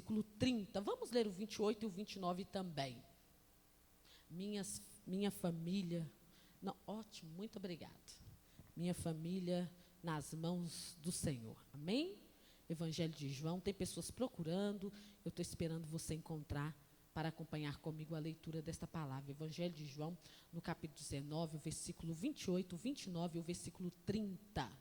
versículo 30. Vamos ler o 28 e o 29 também. Minha família, não, ótimo, muito obrigada. Minha família nas mãos do Senhor. Amém? Evangelho de João, tem pessoas procurando, eu estou esperando você encontrar para acompanhar comigo a leitura desta palavra. Evangelho de João, no capítulo 19, o versículo 28, 29 e o versículo 30.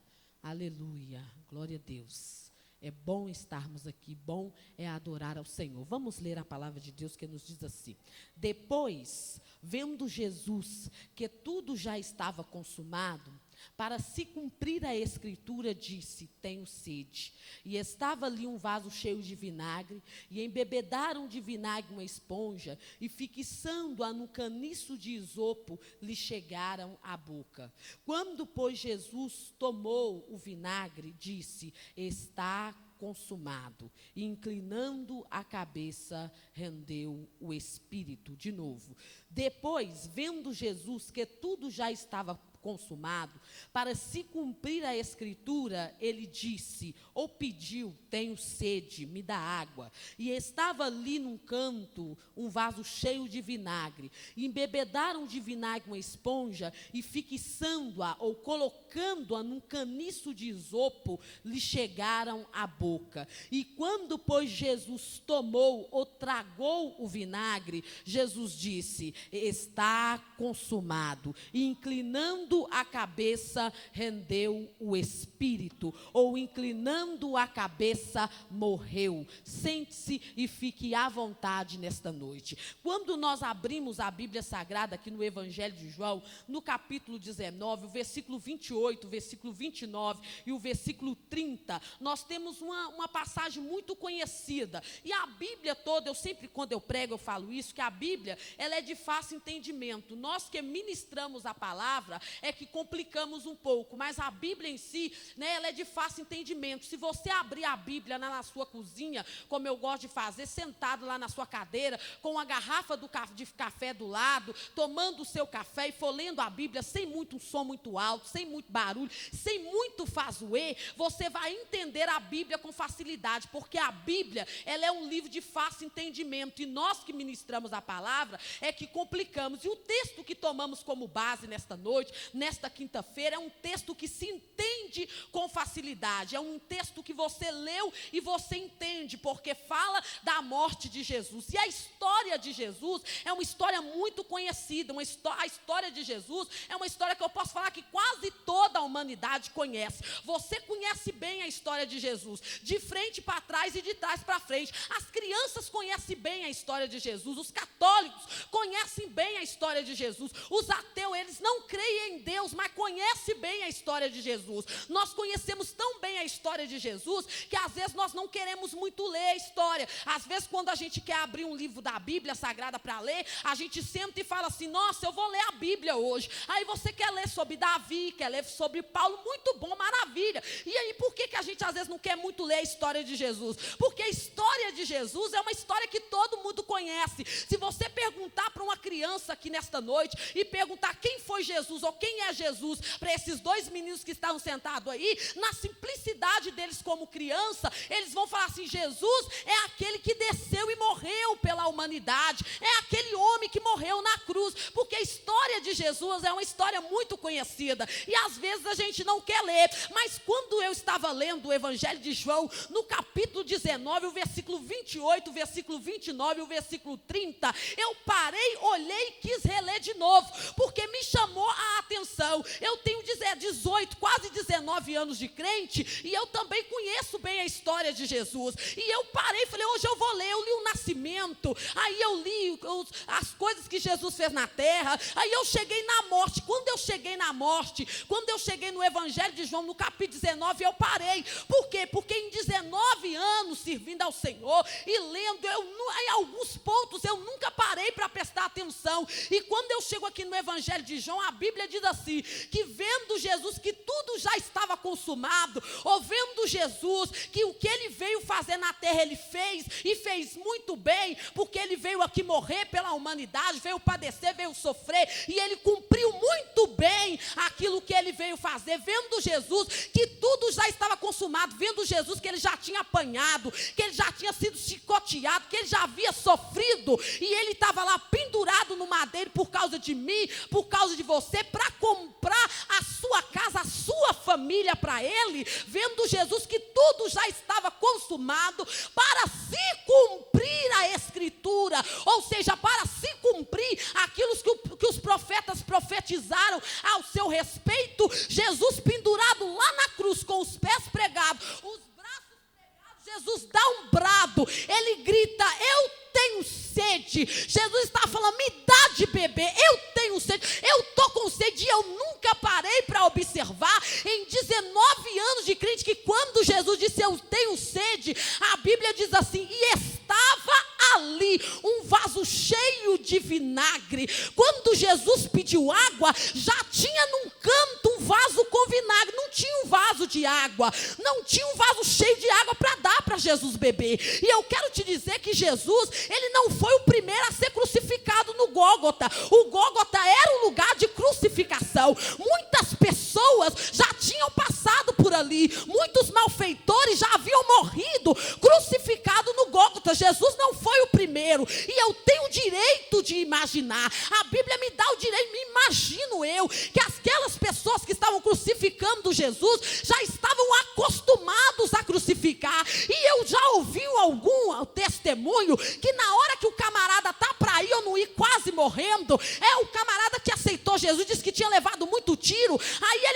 Aleluia, glória a Deus. É bom estarmos aqui, bom é adorar ao Senhor. Vamos ler a palavra de Deus que nos diz assim. Depois, vendo Jesus que tudo já estava consumado, para se cumprir a escritura, disse: tenho sede. E estava ali um vaso cheio de vinagre, e embebedaram de vinagre uma esponja, e fixando-a no caniço de isopo, lhe chegaram à boca. Quando, pois, Jesus tomou o vinagre, disse: está consumado. E inclinando a cabeça, rendeu o espírito. De novo. Depois, vendo Jesus que tudo já estava consumado, para se cumprir a escritura, ele disse, ou pediu: tenho sede, me dá água. E estava ali num canto um vaso cheio de vinagre. E embebedaram de vinagre uma esponja, e fixando-a, ou colocando-a num caniço de isopo, lhe chegaram à boca. E quando, pois, Jesus tomou ou tragou o vinagre, Jesus disse: está consumado. E inclinando a cabeça, rendeu o espírito, ou inclinando a cabeça, morreu. Sente-se e fique à vontade nesta noite. Quando nós abrimos a Bíblia Sagrada aqui no Evangelho de João, no capítulo 19, o versículo 28, o versículo 29 e o versículo 30, nós temos uma passagem muito conhecida. E a Bíblia toda, eu sempre, quando eu prego, eu falo isso, que a Bíblia, ela é de fácil entendimento. Nós que ministramos a palavra, é que complicamos um pouco, mas a Bíblia em si, né, ela é de fácil entendimento. Se você abrir a Bíblia na sua cozinha, como eu gosto de fazer, sentado lá na sua cadeira, com a garrafa de café do lado, tomando o seu café e for lendo a Bíblia sem muito som muito alto, sem muito barulho, sem muito fazuê, você vai entender a Bíblia com facilidade, porque a Bíblia, ela é um livro de fácil entendimento, e nós que ministramos a palavra, é que complicamos. E o texto que tomamos como base nesta noite, nesta quinta-feira, é um texto que se entende com facilidade, é um texto que você leu e você entende, porque fala da morte de Jesus. E a história de Jesus é uma história muito conhecida, a história de Jesus é uma história que eu posso falar que quase toda a humanidade conhece. Você conhece bem a história de Jesus, de frente para trás e de trás para frente. As crianças conhecem bem a história de Jesus, os católicos conhecem bem a história de Jesus, os ateus, eles não creem em Deus, mas conhecem bem a história de Jesus. Nós conhecemos tão bem a história de Jesus, que às vezes nós não queremos muito ler a história. Às vezes, quando a gente quer abrir um livro da Bíblia Sagrada para ler, a gente senta e fala assim: nossa, eu vou ler a Bíblia hoje. Aí você quer ler sobre Davi, quer ler sobre Paulo, muito bom, maravilha. E aí, por que a gente às vezes não quer muito ler a história de Jesus? Porque a história de Jesus é uma história que todo mundo conhece. Se você perguntar para uma criança aqui nesta noite, e perguntar quem foi Jesus, ou quem é Jesus, para esses dois meninos que estão sentados aí, na simplicidade deles como criança, eles vão falar assim: Jesus é aquele que desceu e morreu pela humanidade, é aquele homem que morreu na cruz, porque a história de Jesus é uma história muito conhecida, e às vezes a gente não quer ler. Mas quando eu estava lendo o Evangelho de João, no capítulo 19, o versículo 28, o versículo 29 e o versículo 30, eu parei, olhei e quis reler de novo, porque me chamou a atenção. Eu tenho 18, quase 19 anos de crente, e eu também conheço bem a história de Jesus. E eu parei e falei: hoje eu vou ler. Eu li o nascimento, aí eu li as coisas que Jesus fez na terra, aí eu cheguei na morte. Quando eu cheguei na morte, quando eu cheguei no Evangelho de João, no capítulo 19, eu parei. Por quê? Porque em 19 anos servindo ao Senhor e lendo, em alguns pontos eu nunca parei para prestar atenção. E quando eu chego aqui no Evangelho de João, a Bíblia diz assim, que vendo Jesus que tudo já estava consumado, ou vendo Jesus que o que ele veio fazer na terra ele fez, e fez muito bem, porque ele veio aqui morrer pela humanidade, veio padecer, veio sofrer, e ele cumpriu muito bem aquilo que ele veio fazer. Vendo Jesus que tudo já estava consumado, vendo Jesus que ele já tinha apanhado, que ele já tinha sido chicoteado, pisoteado, que ele já havia sofrido, e ele estava lá pendurado no madeiro por causa de mim, por causa de você, para comprar a sua casa, a sua família para ele, vendo Jesus que tudo já estava consumado, para se cumprir a Escritura, ou seja, para se cumprir aquilo que os profetas profetizaram ao seu respeito. Jesus pendurado lá na cruz, com os pés pregados, os braços pregados, Jesus dá um brado, ele grita: eu tenho sede. Jesus está falando: me dá de beber, eu tenho sede, eu estou com sede. E eu nunca parei para observar, em 19 anos de crente, que quando Jesus disse eu tenho sede, a Bíblia diz assim: e estava ali um vaso cheio de vinagre. Quando Jesus pediu água, já tinha num canto um vaso com vinagre, não tinha um vaso de água, não tinha um vaso cheio de água para dar para Jesus beber. E eu quero te dizer que Jesus, ele não foi o primeiro a ser crucificado no Gólgota. O Gólgota era o lugar de crucificação. Muitas pessoas já tinham passado por ali, muitos malfeitores já haviam morrido crucificados no Gólgota. Jesus não foi o primeiro, e eu tenho o direito de imaginar, a Bíblia me dá o direito, me imagino eu, que aquelas pessoas que estavam crucificando Jesus, já estavam acostumados a crucificar, e eu já ouvi algum testemunho, que na hora que o camarada está para ir ou não ir, quase morrendo, o camarada que aceitou Jesus, disse que tinha levado muito tiro, aí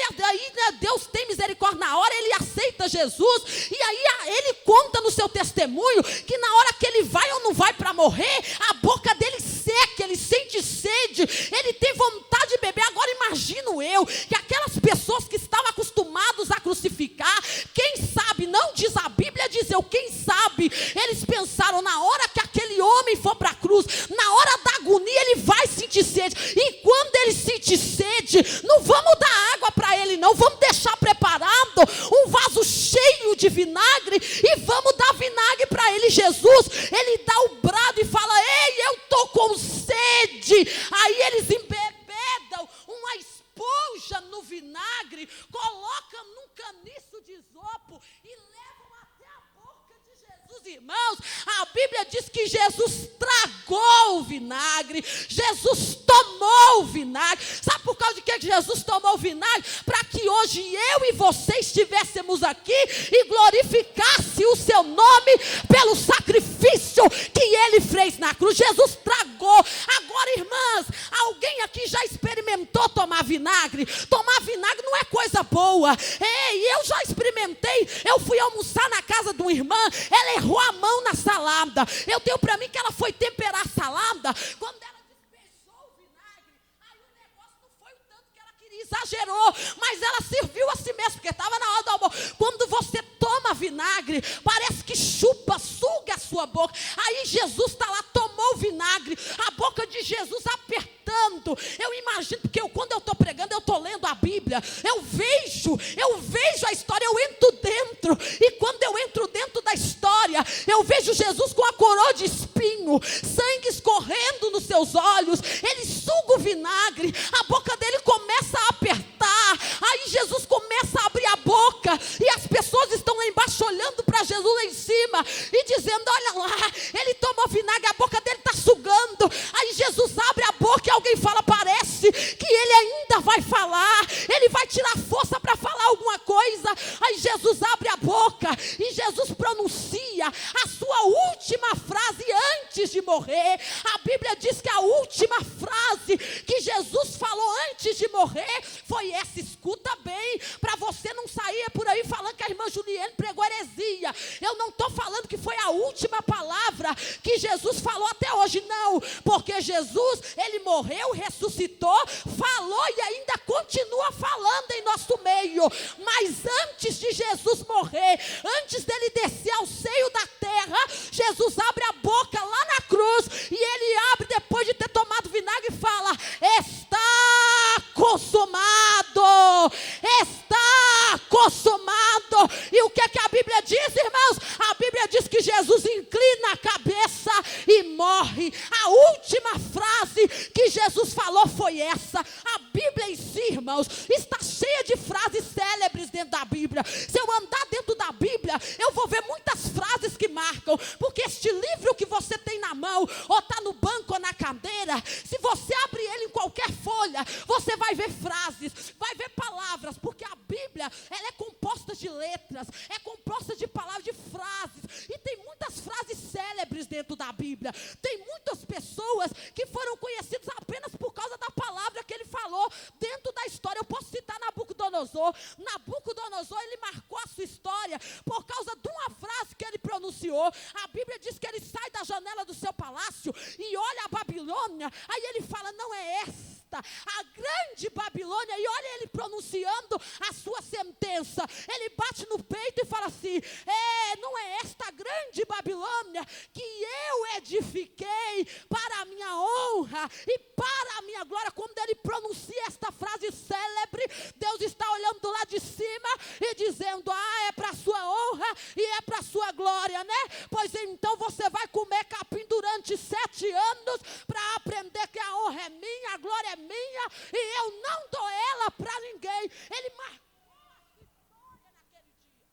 Deus tem misericórdia, na hora ele aceita Jesus, e aí ele conta no seu testemunho, que na hora que ele vai ou não vai para morrer, a boca dele seca, ele sente sede, ele tem vontade de beber. Agora imagino eu, que aquelas pessoas que estavam acostumados a crucificar, quem sabe, não diz a Bíblia, diz eu, quem sabe, eles pensaram, na hora que aquele homem for para a cruz, na hora da agonia ele vai sentir sede, e quando ele sentir sede, não vamos dar água para ele não, vamos deixar preparado um vaso cheio de vinagre, e vamos dar vinagre para ele. Jesus, ele dá o brado e fala: ei, eu estou com sede. Aí eles embebedam uma esponja no vinagre, colocam num caniço de isopo e levam até a boca de Jesus. Irmãos, a Bíblia diz que Jesus tragou o vinagre, Jesus tomou o vinagre. Sabe por causa de que Jesus tomou o vinagre? Para que hoje eu e você estivéssemos aqui e glorificasse o seu nome pelo sacrifício que ele fez na cruz. Jesus tragou. Agora, irmãs, alguém aqui já experimentou tomar vinagre? Tomar vinagre não é coisa boa. Eu já experimentei. Eu fui almoçar na casa de uma irmã, ela errou a mão na salada. Eu tenho para mim que ela foi temperar a salada, quando ela despejou o vinagre, aí o negócio não foi o tanto que ela queria, exagerou, mas ela serviu a si mesma, porque estava na hora do almoço. Quando você toma vinagre, parece que chupa, suga a sua boca. Aí Jesus está lá, tomou o vinagre, a boca de Jesus apertando. Eu imagino, porque quando eu estou pregando, eu estou lendo a Bíblia, eu vejo a história, eu entro dentro, e quando eu entro dentro da história, eu vejo Jesus com a coroa de espinho, sangue escorrendo nos seus olhos, ele suga o vinagre, a boca dele começa a apertar, aí Jesus começa a abrir a boca, e as pessoas estão lá embaixo olhando para Jesus lá em cima, e dizendo: olha lá, ele tomou vinagre, a boca dele está sugando. Aí Jesus abre a boca e alguém fala: parece que ele ainda vai falar, ele vai tirar força para falar alguma coisa. Aí Jesus abre a boca e Jesus pronuncia a sua última frase antes de morrer. A Bíblia diz que a última frase que Jesus falou antes de morrer foi essa. Escuta bem, para você não sair por aí falando que a irmã Juliane pregou heresia. Eu não estou falando que foi a última palavra que Jesus falou até hoje, não, porque Jesus, ele morreu, ressuscitou, falou e ainda continua falando em nosso meio. Mas antes de Jesus morrer, antes dele descer ao seio da terra, Jesus abre a boca lá na cruz, e ele abre depois de ter tomado vinagre e fala: está consumado, está consumado. E o que é que a Bíblia diz, irmãos? A Bíblia diz que Jesus inclina a cabeça e morre. A última frase que Jesus falou foi essa. A Bíblia em si, irmãos, está cheia de frases célebres dentro da Bíblia. Se eu andar dentro da Bíblia, eu vou ver muitas frases que marcam, porque este livro que você tem na mão, ou está no banco ou na cadeira, se você abrir ele em qualquer folha, você vai ver frases, vai ver palavras, porque a Bíblia, ela é composta de letras, é composta de palavras, de frases, e tem muitas frases célebres dentro da Bíblia. Tem muitas pessoas que foram conhecidas apenas por causa da palavra que ele falou dentro da história. Eu posso citar Nabucodonosor. Nabucodonosor, ele marcou a sua história por causa de uma frase que ele pronunciou. A Bíblia diz que ele sai da janela do seu palácio e olha a Babilônia, aí ele fala, não é esta a grande Babilônia, e olha ele pronunciando a sua sentença. Ele bate no peito e fala assim, não é esta a grande Babilônia que eu edifiquei para a minha honra e para a minha glória. Quando ele pronuncia esta frase célebre, Deus está olhando lá de cima e dizendo, é para a sua honra e é para a sua glória, né? Pois então você vai comer capim durante 7 anos para aprender que a honra é minha, a glória é minha e eu não dou ela para ninguém. Ele marcou a sua história naquele dia.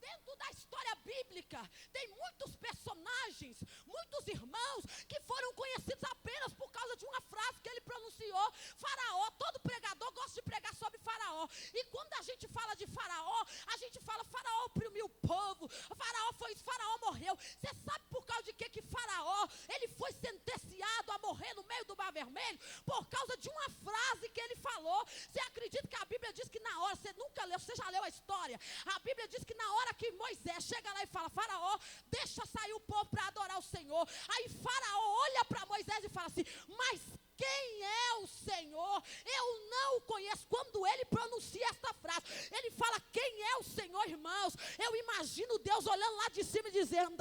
Dentro da história bíblica tem muitos personagens, muitos irmãos que foram conhecidos apenas por causa de uma frase que ele pronunciou. Faraó, todo pregador gosta de pregar sobre Faraó, e quando a gente fala de Faraó, a gente fala, Faraó oprimiu o povo, Faraó foi isso, Faraó morreu. Você sabe por causa de que Faraó, ele foi sentenciado a morrer no meio do Mar Vermelho? Por causa de uma frase que ele falou. Você acredita que a Bíblia diz que na hora, você nunca leu, você já leu a história, a Bíblia diz que na hora que Moisés chega lá e fala, Faraó, deixa sair o povo para adorar o Senhor, aí Faraó olha para Moisés e fala assim, mas quem é o Senhor? Eu não o conheço. Quando ele pronuncia esta frase, ele fala, quem é o Senhor, irmãos? Eu imagino Deus olhando lá de cima e dizendo,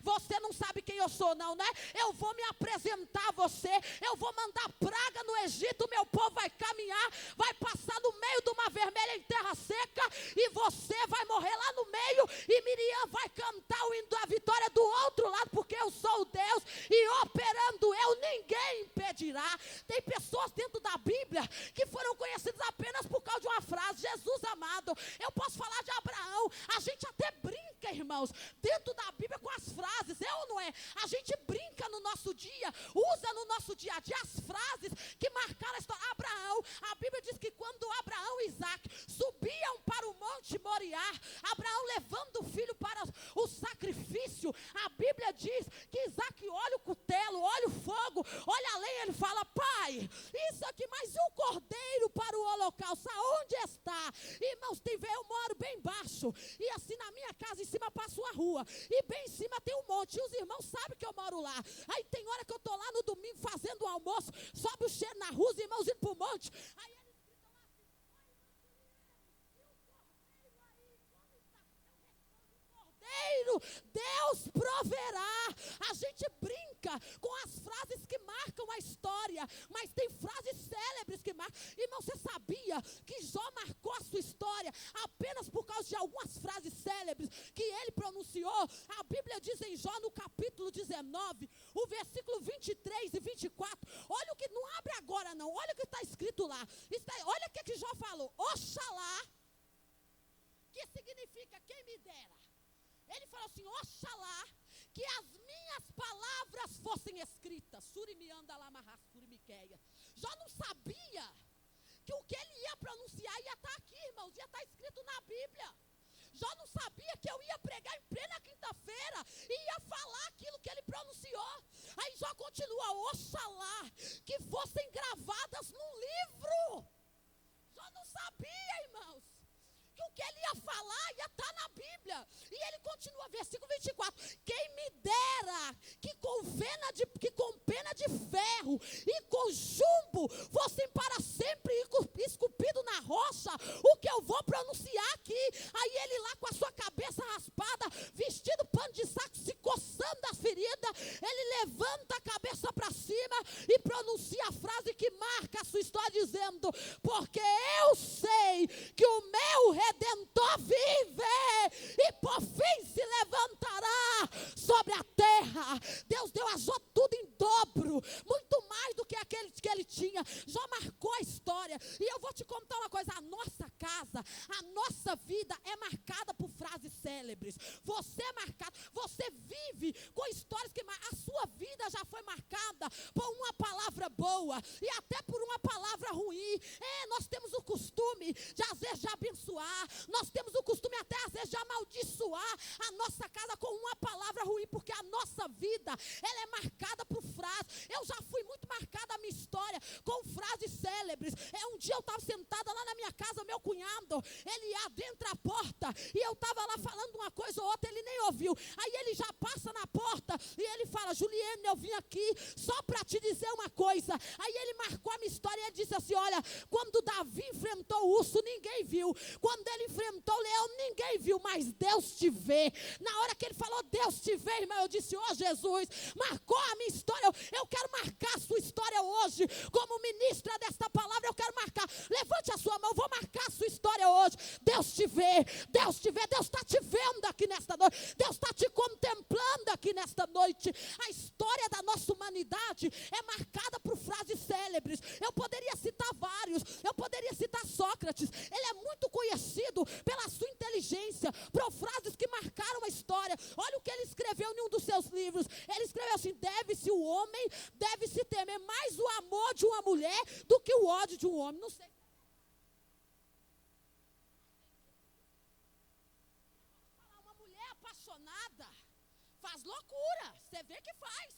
você não sabe quem eu sou não, né? Eu vou me apresentar a você, eu vou mandar praga no Egito, meu povo vai caminhar, vai passar no meio do Mar Vermelho em terra seca, e você vai morrer lá no meio, e Miriam vai cantar o hino da vitória do outro lado, porque eu sou o Deus, e operando eu, ninguém impedirá. Tem pessoas dentro da Bíblia que foram conhecidas apenas por causa de uma frase. Jesus amado, eu posso falar de Abraão, a gente até brinca, irmãos, dentro da Bíblia com as frases, ou não é? A gente brinca no nosso dia, usa no nosso dia a dia as frases que marcaram a história. Abraão, a Bíblia diz que quando Abraão e Isaac subiam para o monte Moriá, Abraão levando o filho para o sacrifício, a Bíblia diz que Isaac olha o cutelo, olha o fogo, olha a lenha, ele fala, pai, isso aqui, mas e o cordeiro para o holocausto, aonde está? Irmãos, eu moro bem baixo, e assim na minha casa em cima passa uma rua, e bem em cima tem um monte, e os irmãos sabem que eu moro lá. Aí tem hora que eu estou lá no domingo fazendo um almoço, sobe o cheiro na rua, os irmãos indo para o monte, aí eles gritam assim, e o cordeiro aí, como está? Eu respondo, o cordeiro, Deus proverá. A gente brinca com as frases que marcam a história, mas tem frases célebres que marcam. Irmão, você sabia que Jó marcou a sua história apenas por causa de algumas frases célebres que ele pronunciou? A Bíblia diz em Jó, no capítulo 19, o versículo 23 e 24, olha o que, não abre agora não, olha o que está escrito lá. Olha o que Jó falou, Oxalá, que significa quem me dera. Ele falou assim, Oxalá, que as minhas palavras fossem escritas. Surimianda lamarra, surimiqueia. Jó não sabia que o que ele ia pronunciar ia estar aqui, irmãos, ia estar escrito na Bíblia. Jó não sabia que eu ia pregar em plena quinta-feira e ia falar aquilo que ele pronunciou. Aí Jó continua, Oxalá, que fossem gravadas num livro. Jó não sabia, irmãos, que o que ele ia falar ia estar na Bíblia. E ele continua, versículo 24, quem me dera que com pena de ferro e com chumbo fossem para sempre esculpido na rocha o que eu vou pronunciar aqui. Aí ele lá com a sua cabeça raspada, vestido pano de saco, se coçando das feridas, ele levanta a cabeça para cima e pronuncia a frase que marca a sua história, dizendo, porque eu sei que o meu Redentor vive e por fim se levantará sobre a terra. Deus deu a Jó tudo em dobro, muito mais do que que ele tinha, já marcou a história. E eu vou te contar uma coisa, a nossa casa, a nossa vida é marcada por frases célebres. Você é marcado, você vive com histórias que a sua vida já foi marcada por uma palavra boa e até por uma palavra ruim. Nós temos o costume de às vezes de abençoar, nós temos o costume até às vezes de amaldiçoar a nossa casa com uma palavra ruim, porque a nossa vida, ela é marcada por frases. Eu já fui muito marcada a minha história com frases célebres. Um dia eu estava sentada lá na minha casa, meu cunhado, ele adentra a porta e eu estava lá falando uma coisa ou outra, ele nem ouviu. Aí ele já passa na porta e ele fala: Juliene, eu vim aqui só para te dizer uma coisa. Aí ele marcou a minha história e ele disse assim: olha, quando Davi enfrentou o urso, ninguém viu. Quando ele enfrentou o leão, ninguém viu, mas Deus te vê. Na hora que ele falou Deus te vê, irmão, eu disse: ó Jesus, marcou a minha história. Eu quero marcar a sua história hoje. Como ministra desta palavra, eu quero marcar. Levante a sua mão, eu vou marcar a sua história hoje. Deus te vê, Deus te vê. Deus está te vendo aqui nesta noite. Deus está te contemplando aqui nesta noite. A história da nossa humanidade é marcada por frases célebres. Eu poderia citar vários. Eu poderia citar Sócrates. Ele é muito conhecido pela sua inteligência, por frases que marcaram a história. Olha o que ele escreveu em um dos seus livros. Ele escreveu assim: o homem deve se temer mais o amor de uma mulher do que o ódio de um homem. Não sei. Uma mulher apaixonada faz loucura. Você vê que faz.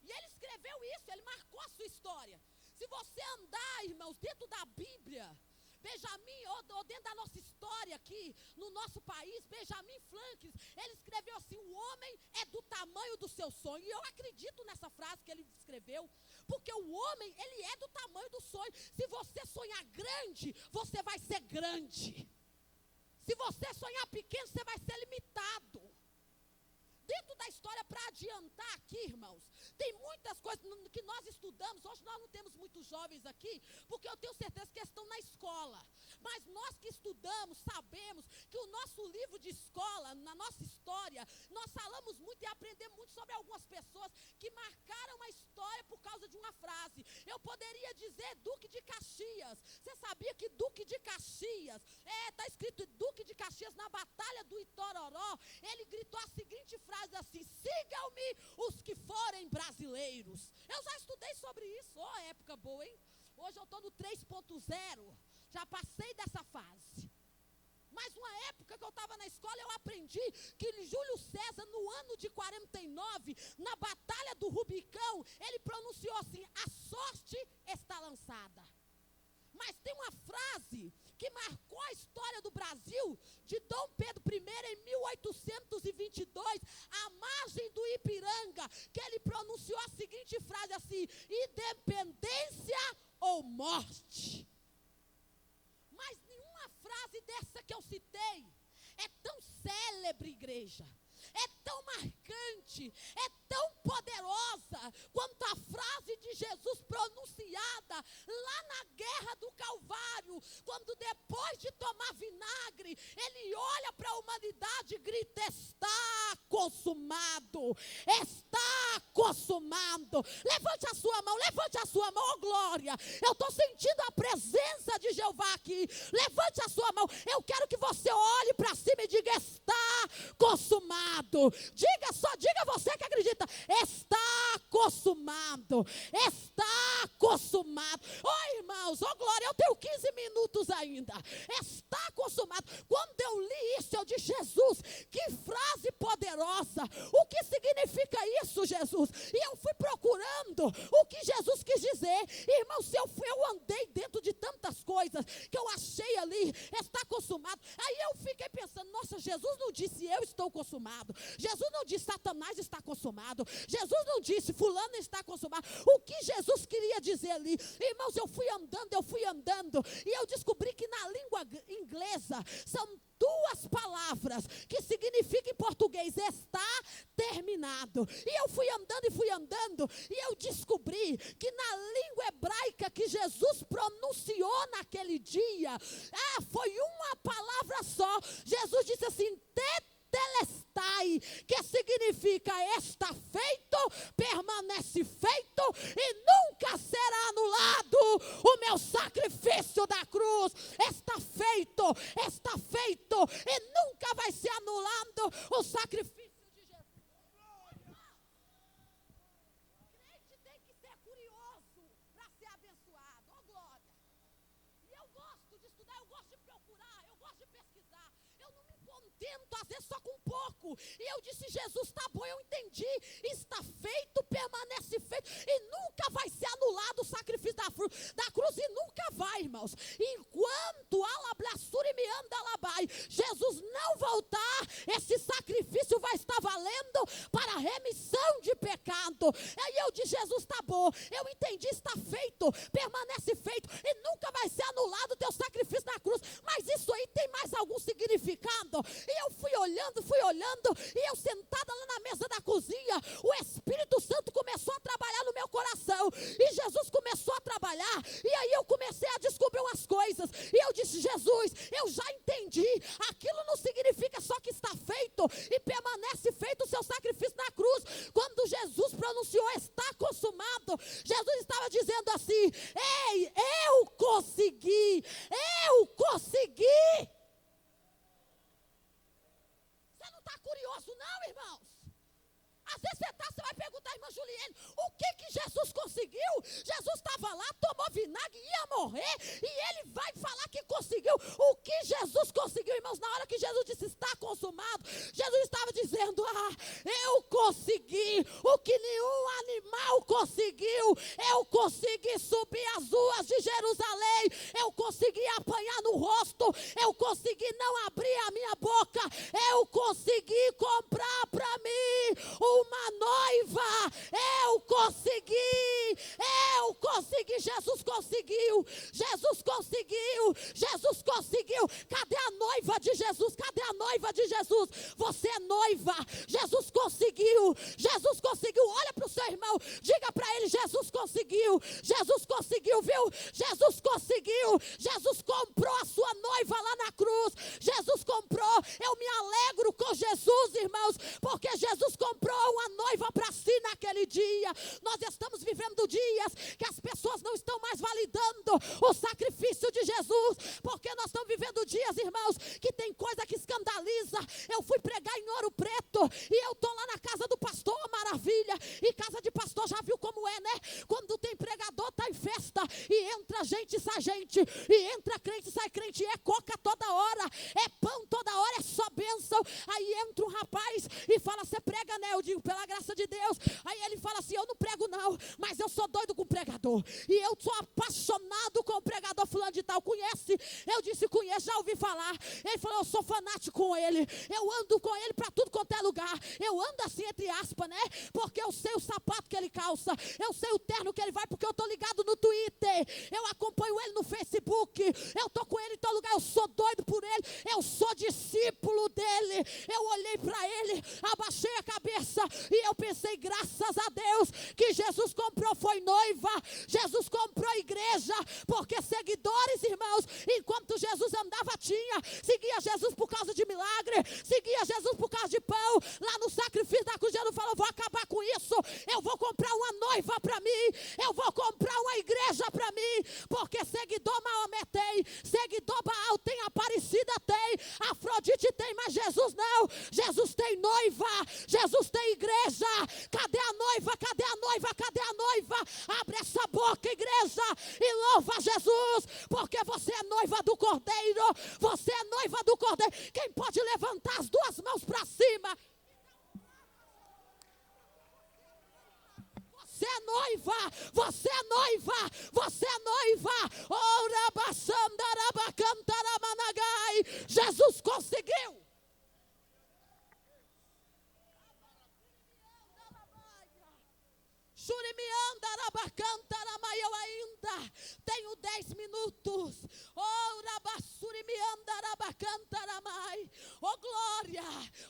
E ele escreveu isso, ele marcou a sua história. Se você andar, irmãos, dentro da Bíblia, Benjamin, ou dentro da nossa história aqui, no nosso país, Benjamin Franklin, ele escreveu assim: o homem é do tamanho do seu sonho. E eu acredito nessa frase que ele escreveu, porque o homem, ele é do tamanho do sonho. Se você sonhar grande, você vai ser grande. Se você sonhar pequeno, você vai ser limitado. Dentro da história, para adiantar aqui, irmãos, tem muitas coisas que nós estudamos. Hoje nós não temos muitos jovens aqui, porque eu tenho certeza que estão na escola. Mas nós que estudamos, sabemos que o nosso livro de escola, na nossa história, nós falamos muito e aprendemos muito sobre algumas pessoas que marcaram a história por causa de uma frase. Eu poderia dizer Duque de Caxias. Você sabia que Duque de Caxias, está escrito Duque de Caxias na Batalha do Itororó, ele gritou a seguinte frase assim: sigam-me os que forem brasileiros. Eu já estudei sobre isso. Época boa, hein? Hoje eu estou no 3.0, já passei dessa fase. Mas uma época que eu estava na escola, eu aprendi que Júlio César, no ano de 49, na Batalha do Rubicão, ele pronunciou assim: a sorte está lançada. Mas tem uma frase que marcou a história do Brasil, de Dom Pedro I, em 1822, à margem do Ipiranga, que ele pronunciou a seguinte frase assim: independência ou morte. Mas nenhuma frase dessa que eu citei é tão célebre, igreja, é tão marcante, é tão poderosa quanto a frase de Jesus pronunciada lá na guerra do Calvário, quando depois de tomar vinagre, ele olha para a humanidade e grita: está consumado, está consumado. Levante a sua mão, oh glória, eu estou sentindo a presença de Jeová aqui. Levante a sua mão, eu quero que você olhe para cima e diga: está consumado. Diga você que acredita: está consumado, está consumado. Irmãos, glória, eu tenho 15 minutos ainda. Está consumado. Quando eu li isso, eu disse: Jesus, que frase poderosa. O que significa isso, Jesus? E eu fui procurando o que Jesus quis dizer. Irmãos, eu andei dentro de tantas coisas que eu achei ali: está consumado. Aí eu fiquei pensando: nossa, Jesus não disse eu estou consumado. Jesus não disse Satanás está consumado. Jesus não disse fulano está consumado. O que Jesus queria dizer ali? Irmãos, eu fui andando e eu descobri que na língua inglesa são duas palavras que significam em português: está terminado. E eu fui andando e eu descobri que na língua hebraica que Jesus pronunciou naquele dia, foi uma palavra só. Jesus disse assim: tetelestai, que significa está feito, permanece feito e nunca será anulado o meu sacrifício da cruz. Está feito e nunca vai ser anulado o sacrifício de Jesus. O crente tem que ser curioso para ser abençoado. Oh, glória! E eu gosto de estudar, eu gosto de procurar, eu gosto de pesquisar. Eu não me contento, às vezes, só com pouco. E eu disse, Jesus, tá bom, eu entendi. Está feito, permanece feito. E nunca vai ser anulado o sacrifício da cruz. E nunca vai, irmãos. Enquanto alabraçura e me anda alabai, Jesus não voltar, esse sacrifício vai estar valendo para a remissão de pecado. Aí eu disse, Jesus, tá bom, eu entendi, está feito, permanece feito. E nunca vai ser anulado o teu sacrifício na cruz. Mas isso aí tem mais algum significado? E eu fui olhando, e eu sentada lá na mesa da cozinha, o Espírito Santo começou a trabalhar no meu coração, e Jesus começou a trabalhar, e aí eu comecei a descobrir umas coisas, e eu disse, Jesus, eu já entendi, aquilo não significa só que está feito, e permanece feito o seu sacrifício na cruz. Quando Jesus pronunciou, está consumado, Jesus estava dizendo assim, ei, eu consegui. Você não está curioso não, irmãos? Às vezes você vai perguntar à irmã Juliene, o que Jesus conseguiu? Jesus estava lá, tomou vinagre, ia morrer, e ele vai falar que conseguiu. O que Jesus conseguiu, irmãos? Na hora que Jesus disse, está consumado, Jesus estava dizendo, eu consegui o que nenhum animal conseguiu. Eu consegui subir as ruas de Jerusalém, eu consegui apanhar no rosto, eu consegui não abrir a minha boca, eu consegui comprar para mim uma noiva. Eu consegui. Jesus conseguiu. Cadê a noiva de Jesus? Você é noiva. Jesus conseguiu. Olha para o seu irmão, diga para ele, Jesus conseguiu, viu? Jesus conseguiu. Jesus comprou a sua noiva lá na cruz. Jesus comprou. Eu me alegro com Jesus, irmãos, porque Jesus comprou uma noiva para si naquele dia. Nós estamos vivendo dias que as pessoas não estão mais validando o sacrifício de Jesus, porque nós estamos vivendo dias, irmãos, que tem coisa que escandaliza. Eu fui pregar em Ouro Preto e eu estou lá na casa do pastor, maravilha, e casa de pastor já viu como é, né? Quando tem pregador, está em festa, e entra gente, sai gente, e entra crente, sai crente, é coca toda hora, é pão toda hora, é só bênção. Aí entra um rapaz e fala, você prega, né? Eu digo, pela graça de Deus. Aí ele fala assim, eu não prego não, mas eu sou doido com o pregador, e eu sou apaixonado com o pregador fulano de tal. Conhece? Eu disse, conheço, já ouvi falar. Ele falou, eu sou fanático com ele, eu ando com ele para tudo quanto é lugar. Eu ando assim, entre aspas, né? Porque eu sei o sapato que ele calça, eu sei o terno que ele vai, porque eu estou ligado no Twitter, eu acompanho ele no Facebook, eu estou com ele em todo lugar, eu sou doido por ele, eu sou discípulo dele. Eu olhei para ele, abaixei a cabeça e eu pensei, graças a Deus que Jesus comprou, foi noiva, Jesus comprou igreja, porque seguidores, irmãos, enquanto Jesus andava tinha, seguia Jesus por causa de milagre, seguia Jesus por causa de pão. Lá no sacrifício da cruz, Jesus falou, vou acabar com isso, eu vou comprar uma noiva para mim, eu vou comprar uma igreja para mim, porque seguidor Maomé tem, seguidor Baal tem, Aparecida tem, Afrodite tem, mas Jesus não. Jesus tem noiva, Jesus tem igreja. Cadê a noiva? Cadê a noiva? Cadê a noiva? Abre essa boca, igreja, e louva Jesus, porque você é noiva do Cordeiro, você é noiva do Cordeiro. Quem pode levantar as duas mãos para cima? Você é noiva, você é noiva, você é noiva. Jesus conseguiu. Eu ainda tenho 10 minutos. Oh glória,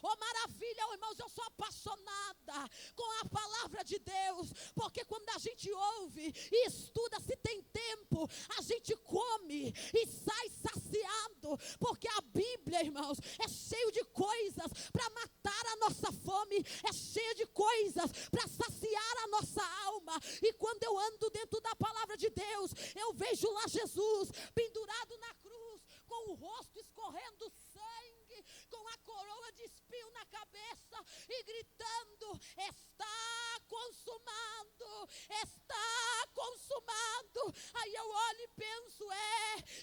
oh maravilha, oh, irmãos, eu sou apaixonada com a palavra de Deus, porque quando a gente ouve e estuda, se tem tempo, a gente come e sai saciado, porque a Bíblia, irmãos, é cheio de coisas para cheia de coisas para saciar a nossa alma. E quando eu ando dentro da palavra de Deus, eu vejo lá Jesus pendurado na cruz, com o rosto escorrendo sangue, com a coroa de espinho na cabeça e gritando: está consumado, está consumado. Aí eu olho e penso: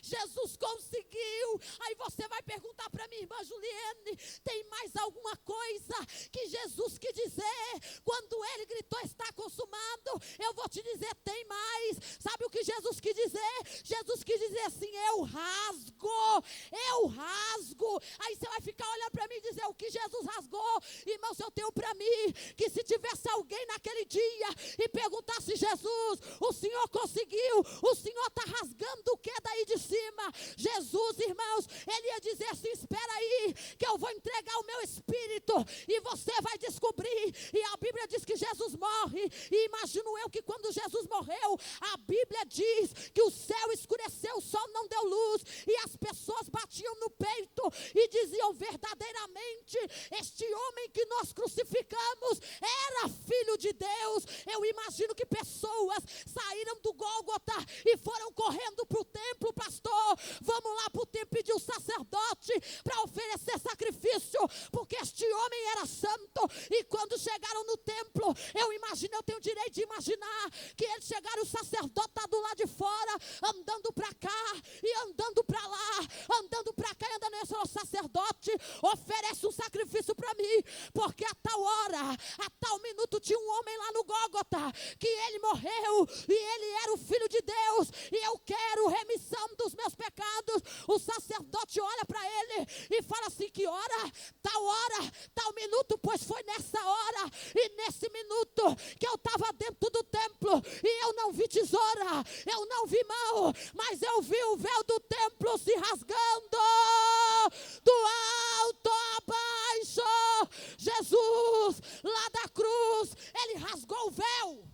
Jesus conseguiu. Aí você vai perguntar para minha irmã Juliene: tem mais alguma coisa que Jesus quis dizer quando ele gritou está consumado? Eu vou te dizer: tem mais. Sabe o que Jesus quis dizer? Jesus quis dizer assim: eu rasgo, eu rasgo. Aí você vai ficar olhando para mim e dizer: o que Jesus rasgou? Irmãos, eu tenho para mim que se tivesse alguém naquele dia e perguntasse: Jesus, o Senhor conseguiu, o Senhor está rasgando o que é daí de cima? Jesus, irmãos, ele ia dizer assim: espera aí, que eu vou entregar o meu espírito e você vai descobrir. E a Bíblia diz que Jesus morre, e imagino eu que quando Jesus morreu, a Bíblia diz que o céu escureceu, o sol não deu luz, e as pessoas batiam no peito e diziam: verdadeiramente este homem que nós crucificamos era filho de Deus. Eu imagino que pessoas saíram do Gólgota e foram correndo para o templo: pastor, vamos lá para o templo pedir o sacerdote para oferecer sacrifício, porque este homem era santo. E quando chegaram no templo, eu imagino, eu tenho o direito de imaginar que eles chegaram, o sacerdote está do lado de fora, andando para cá e andando para lá, andando para cá e andando. Esse é o sacerdote, oferece um sacrifício para mim, porque a tal hora, a tal minuto, tinha um homem lá no Gólgota, que ele morreu, e ele era o Filho de Deus, e eu quero remissão dos meus pecados. O sacerdote olha para ele e fala assim: que hora, tal minuto, pois foi nessa hora e nesse minuto que eu estava dentro do templo, e eu não vi tesoura, eu não vi mão, mas eu vi o véu do templo se rasgando do alto a baixo. Jesus, lá da cruz, ele rasgou o véu.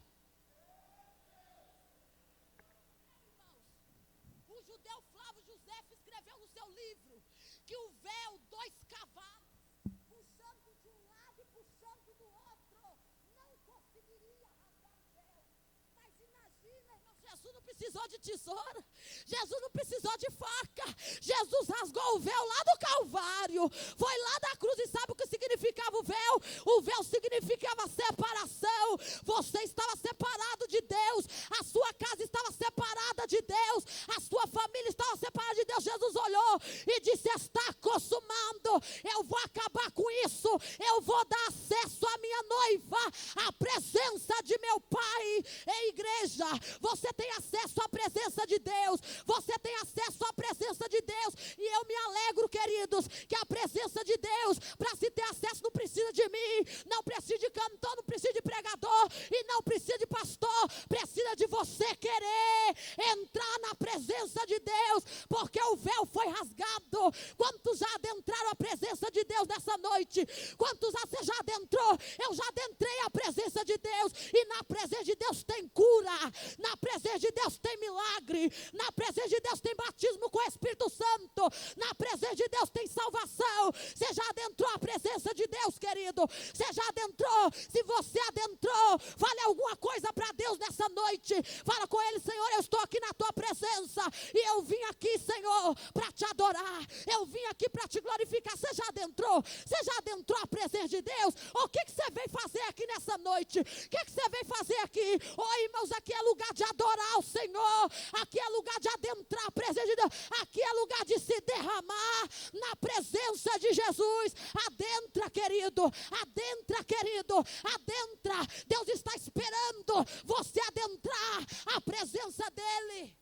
O judeu Flávio José escreveu no seu livro que o véu, 2 cavalos, puxando de um lado e puxando do outro, não conseguiria rasgar o véu. Mas imagina, irmão, Jesus não precisou de tesoura, Jesus não precisou de faca, Jesus rasgou o véu lá do Calvário, foi lá da cruz. E sabe o que significava o véu? O véu significava separação. Você estava separado de Deus, a sua casa estava separada de Deus, a sua família estava separada de Deus. Jesus olhou e disse: está consumado, eu vou acabar com isso, eu vou dar acesso à minha noiva, à presença de meu Pai. Ei, igreja, você tem acesso à presença de Deus, você tem acesso à presença de Deus, e eu me alegro, queridos, que a presença de Deus, para se ter acesso, não precisa de mim, não precisa de cantor, não precisa de pregador, e não precisa de pastor, precisa de você querer entrar na presença de Deus, porque o véu foi rasgado. Quantos já adentraram a presença de Deus nessa noite? Quantos você já adentrou? Eu já adentrei a presença de Deus, e na presença de Deus tem cura, na presença de Deus tem milagre, na presença de Deus tem batismo com o Espírito Santo, na presença de Deus tem salvação. Você já adentrou a presença de Deus, querido? Você já adentrou? Se você adentrou, fale alguma coisa para Deus nessa noite. Fala com Ele: Senhor, eu estou aqui na Tua presença, e eu vim aqui, Senhor, para Te adorar, eu vim aqui para Te glorificar. Você já adentrou? Você já adentrou a presença de Deus? O que você veio fazer aqui nessa noite? O que você veio fazer aqui? Oh, irmãos, aqui é lugar de adorar o Senhor, aqui é lugar de adentrar a presença de Deus, aqui é lugar de se derramar na presença de Jesus. Adentra, querido, adentra, querido, adentra. Deus está esperando você adentrar a presença dEle.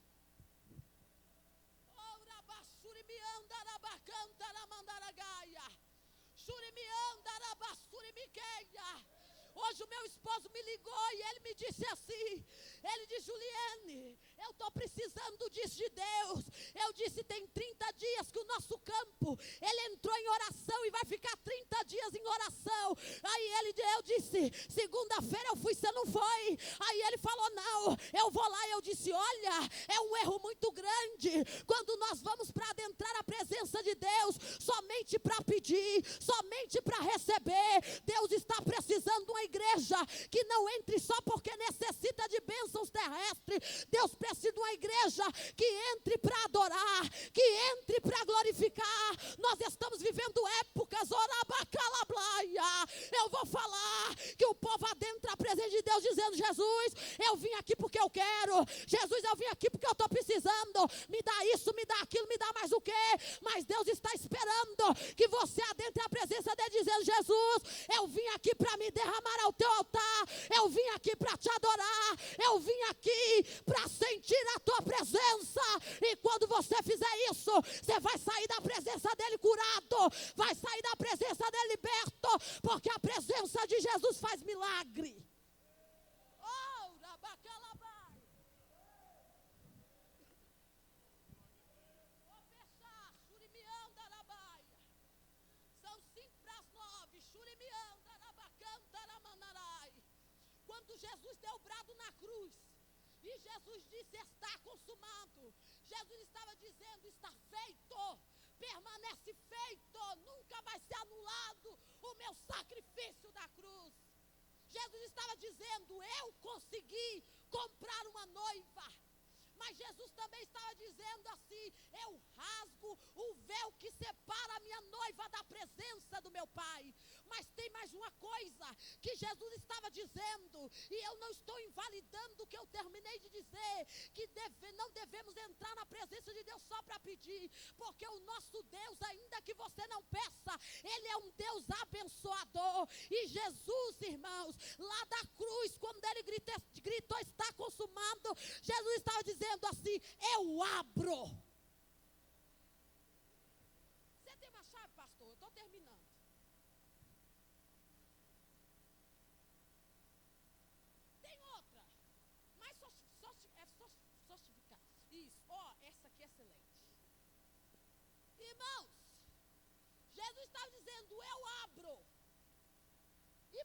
Hoje o meu esposo me ligou e ele me disse assim: Ele disse: Juliane, eu estou precisando disso de Deus. Eu disse: tem 30 dias que o nosso campo, ele entrou em oração e vai ficar 30 dias em oração. Aí eu disse: segunda-feira eu fui, você não foi? Aí ele falou: não, eu vou lá. Eu disse: olha, é um erro muito grande quando nós vamos para adentrar a presença de Deus somente para pedir, somente para receber. Deus está precisando de uma igreja que não entre só porque necessita de bênçãos terrestres. Deus precisa de uma igreja que entre para adorar, que entre para glorificar. Nós estamos vivendo épocas, orabacalablaia. Eu vou falar que o povo adentra a presença de Deus dizendo: Jesus, eu vim aqui porque eu quero. Jesus, eu vim aqui porque eu estou precisando. Me dá isso, me dá aquilo, me dá mais o quê? Mas Deus está esperando que você adentre a presença dele dizendo: Jesus, eu vim aqui para me derramar ao teu altar. Eu vim aqui para te adorar. Eu vim aqui para sentir a tua presença. E quando você fizer isso, você vai sair da presença dele curado, vai sair da presença dele liberto, porque a presença de Jesus faz milagre. Oh, rabacalabai. Vou fechar, Churimianda Rabaia. São 8:55, Churimianda Rabacanta Ramanarai. Quando Jesus deu o brado na cruz, e Jesus disse: está consumado. Jesus estava dizendo: está feito, permanece feito, nunca vai ser anulado o meu sacrifício da cruz. Jesus estava dizendo: eu consegui comprar uma noiva. Mas Jesus também estava dizendo assim: eu rasgo o véu que separa a minha noiva da presença do meu Pai. Mas tem mais uma coisa que Jesus estava dizendo, e eu não estou invalidando o que eu terminei de dizer, que não devemos entrar na presença de Deus só para pedir, porque o nosso Deus, ainda que você não peça, Ele é um Deus abençoador. E Jesus, irmãos, lá da cruz, quando Ele gritou: está consumado, Jesus estava dizendo assim: eu abro. Você tem uma chave, pastor? Eu estou terminando. Tem outra, mas sostificar. Isso, essa aqui é excelente. Irmãos, Jesus estava dizendo: eu abro. E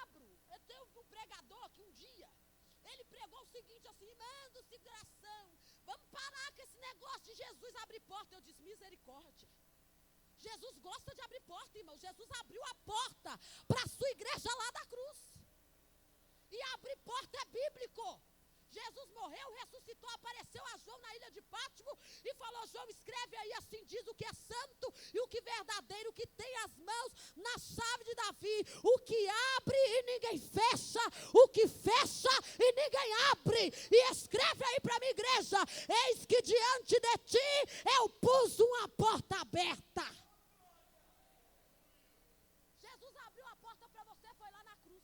abro. Eu tenho um pregador que um dia ele pregou o seguinte assim: manda-se coração, vamos parar com esse negócio de Jesus abrir porta. Eu disse: misericórdia. Jesus gosta de abrir porta, irmão. Jesus abriu a porta para a sua igreja lá da cruz. E abrir porta é bíblico. Jesus morreu, ressuscitou, apareceu a João na ilha de Pátimo e falou: João, escreve aí, assim diz o que é santo e o que é verdadeiro, o que tem as mãos na chave de Davi, o que abre e ninguém fecha, o que fecha e ninguém abre. E escreve aí para a minha igreja: eis que diante de ti eu pus uma porta aberta. Jesus abriu a porta para você, foi lá na cruz.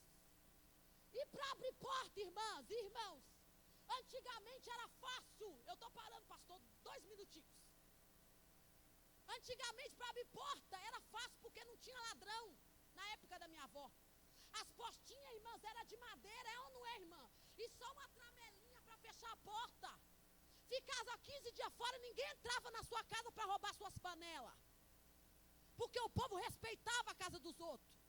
E para abrir porta, irmãs e irmãos, antigamente era fácil. Eu estou parando, pastor, 2 minutinhos. Antigamente, para abrir porta, era fácil, porque não tinha ladrão. Na época da minha avó, as portinhas, irmãs, eram de madeira, é ou não é, irmã? E só uma tramelinha para fechar a porta. Ficava 15 dias fora, ninguém entrava na sua casa para roubar suas panelas, porque o povo respeitava a casa dos outros.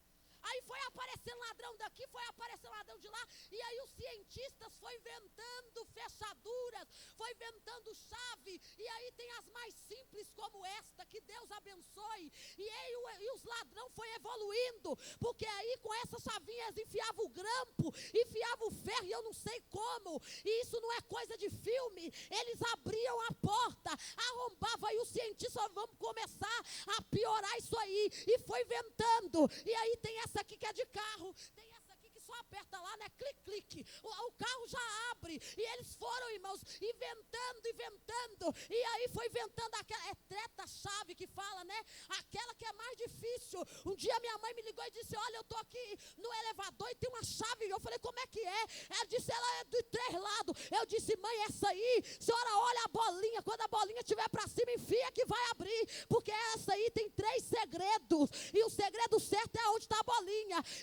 Aí foi aparecendo ladrão daqui, foi aparecendo ladrão de lá. E aí os cientistas foram inventando fechaduras, foi inventando chave. E aí tem as mais simples como esta, que Deus abençoe. E aí os ladrões foi evoluindo, porque aí com essa chavinha eles enfiavam o grampo, enfiavam o ferro, e eu não sei como. E isso não é coisa de filme. Eles abriam a porta, arrombavam, aí os cientistas: vamos começar a piorar isso aí. E foi inventando. E aí tem essa aqui que é de carro, tem essa aqui que só aperta lá, né? Clique, clique, o carro já abre. E eles foram, irmãos, inventando, e aí foi inventando aquela, é treta-chave que fala, né? Aquela que é mais difícil. Um dia minha mãe me ligou e disse: olha, eu estou aqui no elevador e tem uma chave. Eu falei: como é que é? Ela disse: ela é de 3 lados. Eu disse: mãe, essa aí, senhora, olha a bolinha, quando a bolinha estiver para cima, enfia que vai abrir, porque essa aí tem 3 segredos, e o segredo certo é onde está a bolinha.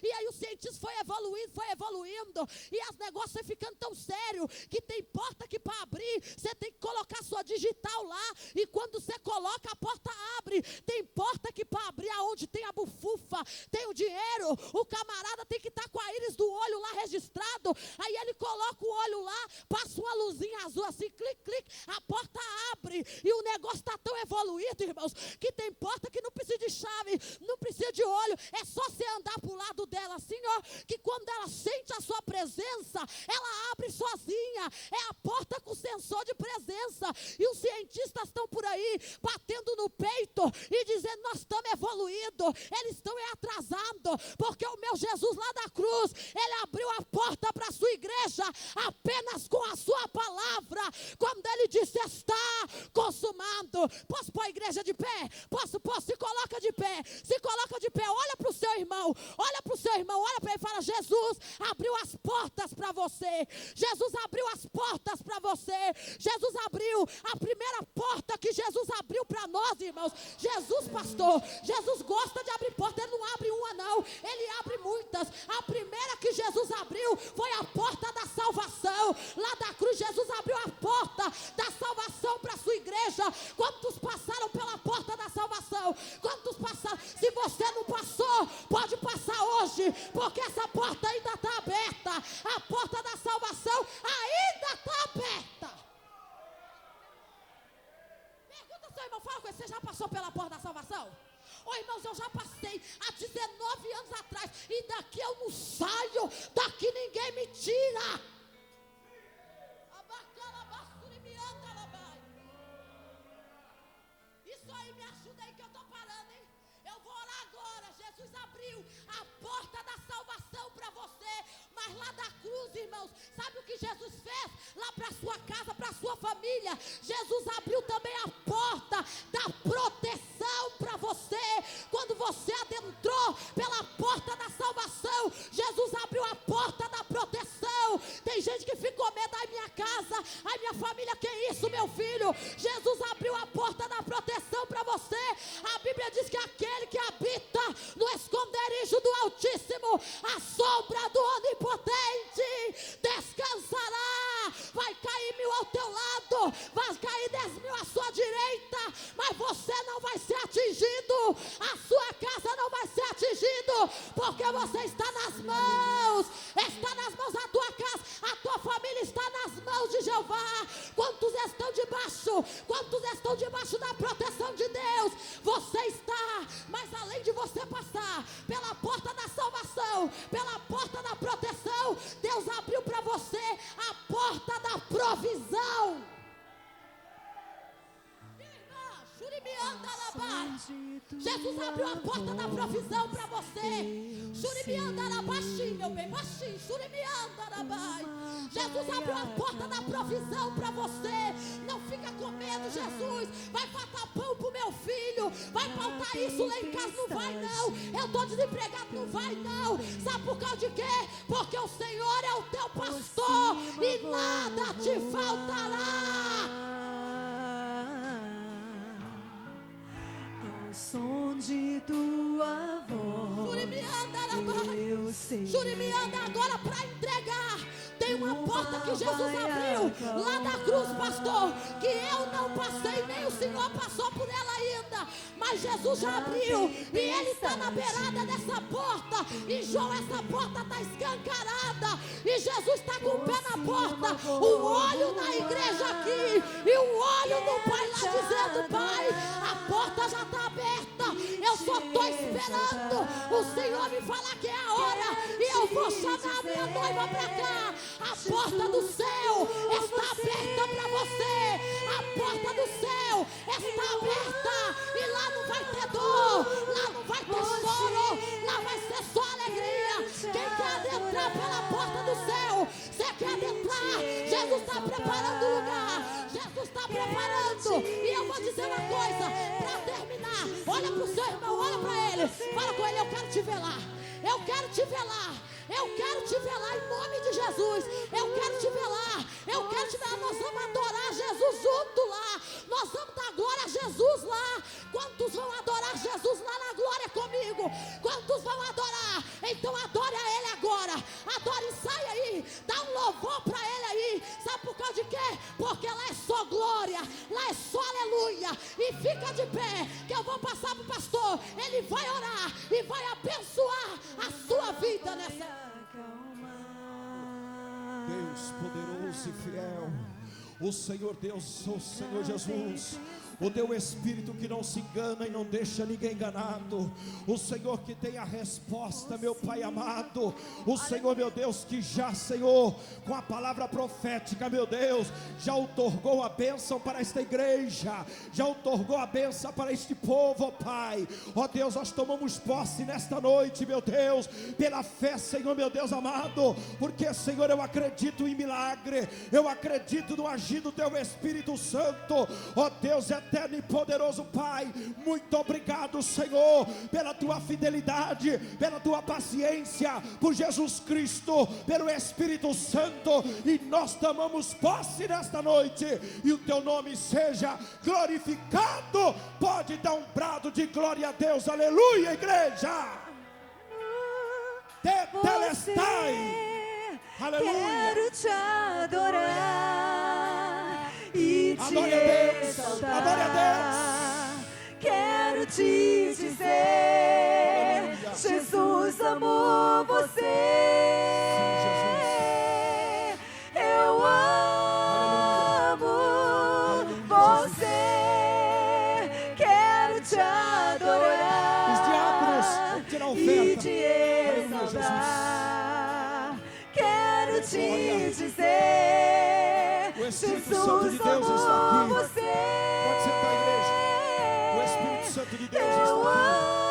E aí o cientista foi evoluindo, evoluindo, e os negócios vão ficando tão sério, que tem porta que para abrir, você tem que colocar sua digital lá, e quando você coloca, a porta abre. Tem porta que para abrir, aonde tem a bufufa, tem o dinheiro, o camarada tem que estar com a íris do olho lá registrado, aí ele coloca o olho lá, passa uma luzinha azul assim, clique, clique, a porta abre, e o negócio está tão evoluído, irmãos, que tem porta que não precisa de chave, não precisa de olho, é só você andar para o lado dela assim, ó, que quando ela sente a sua presença, ela abre sozinha. É a porta com sensor de presença, e os cientistas estão por aí, batendo no peito, e dizendo, nós estamos evoluindo, eles estão atrasando, porque o meu Jesus lá da cruz, ele abriu a porta para a sua igreja, apenas com a sua palavra, quando ele disse, está consumado. Posso pôr a igreja de pé? Posso, se coloca de pé, olha para o seu irmão, olha para ele e fala, Jesus abriu as portas para você, Jesus abriu as portas para você, Jesus abriu, a primeira porta que Jesus abriu para nós, irmãos, Jesus, pastor, Jesus gosta de abrir porta, ele não abre uma não, ele abre muitas. A primeira que Jesus abriu foi a porta da salvação, lá da cruz. Jesus abriu a porta da salvação para a sua igreja. Quantos passaram pela porta da salvação? Quantos passaram? Se você não passou, pode passar hoje, porque essa porta ainda está aberta, a porta da salvação ainda está aberta. Pergunta ao seu irmão, fala com ele, você já passou pela porta da salvação? Ô irmãos, eu já passei há 19 anos atrás, e daqui eu não saio, daqui ninguém me tira. Isso aí, me ajuda aí que eu estou parando, hein? Eu vou orar agora. Jesus abriu a porta da salvação para você, mas lá da cruz, irmãos, sabe o que Jesus fez? Lá para sua casa, para sua família, Jesus abriu também a porta da proteção para você. Quando você adentrou pela porta da salvação, Jesus abriu a porta da proteção. Tem gente que ficou com medo, ai minha casa, ai minha família, que isso, meu filho? Jesus abriu a porta da proteção para você. A Bíblia diz que aquele que habita no esconderijo do Altíssimo, a sombra do Onipotente, descansará. Vai cair 1000 ao teu lado, vai cair 10.000 à sua direita, mas você não vai ser atingido, a sua casa não vai ser atingido, porque você está nas mãos da tua casa, a tua família está nas mãos de Jeová. Quantos estão debaixo da proteção de Deus? Você está, mas além de você passar pela porta da salvação, pela porta da proteção, Deus abriu para você a porta da provisão. Jesus abriu a porta da provisão para você. Baixinho, meu bem, baixinho. Jesus abriu a porta da provisão para você. Não fica com medo, Jesus. Vai faltar pão pro meu filho, vai faltar isso lá em casa, não vai não. Eu estou desempregado, não vai não. Sabe por causa de quê? Porque o Senhor é o teu pastor e nada te faltará. Som de tua voz, eu sei. Jurimianda agora para entregar. Tem uma porta que Jesus abriu lá da cruz, pastor, que eu não passei, nem o Senhor passou por ela ainda, mas Jesus já abriu e Ele está na beirada dessa porta. E João, essa porta está escancarada e Jesus está com o pé na porta, um olho na igreja aqui e um olho no Pai lá, dizendo: Pai, a porta já está aberta, eu só estou esperando o Senhor me falar que é a hora e eu vou chamar a minha noiva para cá. A porta do céu está aberta para você. A porta do céu está aberta e lá não vai ter dor, lá não vai ter choro, lá vai ser só alegria. Quem quer adentrar pela porta do céu? Você quer adentrar? Jesus está preparando o lugar, Jesus está preparando. E eu vou dizer uma coisa para terminar: olha para o seu irmão, olha para ele, fala com ele: eu quero te velar, eu quero te velar, eu quero te velar em nome de Jesus. Eu quero te velar, eu quero te velar. Nós vamos adorar Jesus junto lá, nós vamos dar glória a Jesus lá. Quantos vão adorar Jesus lá na glória comigo? Quantos vão adorar? Então adore a Ele agora, acalmar. Deus poderoso e fiel, o Senhor Deus, o Senhor Jesus, o teu Espírito que não se engana e não deixa ninguém enganado, o Senhor que tem a resposta, meu Pai amado, o Senhor, meu Deus, que já, Senhor, com a palavra profética, meu Deus, já outorgou a bênção para esta igreja, já outorgou a bênção para este povo, ó Pai. Ó Deus, nós tomamos posse nesta noite, meu Deus, pela fé, Senhor, meu Deus amado, porque, Senhor, eu acredito em milagre, eu acredito no agir do teu Espírito Santo. Ó Deus eterno e poderoso Pai, muito obrigado, Senhor, pela tua fidelidade, pela tua paciência, por Jesus Cristo, pelo Espírito Santo, e nós tomamos posse nesta noite, e o teu nome seja glorificado. Pode dar um brado de glória a Deus, aleluia, igreja. Tetelestai, aleluia. Quero te adorar e te Adore a Deus, exaltar. adore a Quero te dizer, Aleluia. Jesus amou você. Eu amo você. Quero te adorar. Os diáconos vão tirar E oferta. te Aleluia, exaltar. Quero te Glória. dizer, O Espírito Jesus Santo de Deus está amou aqui. você. Pode sentar, igreja. O Espírito Santo de Deus Eu está aqui. amo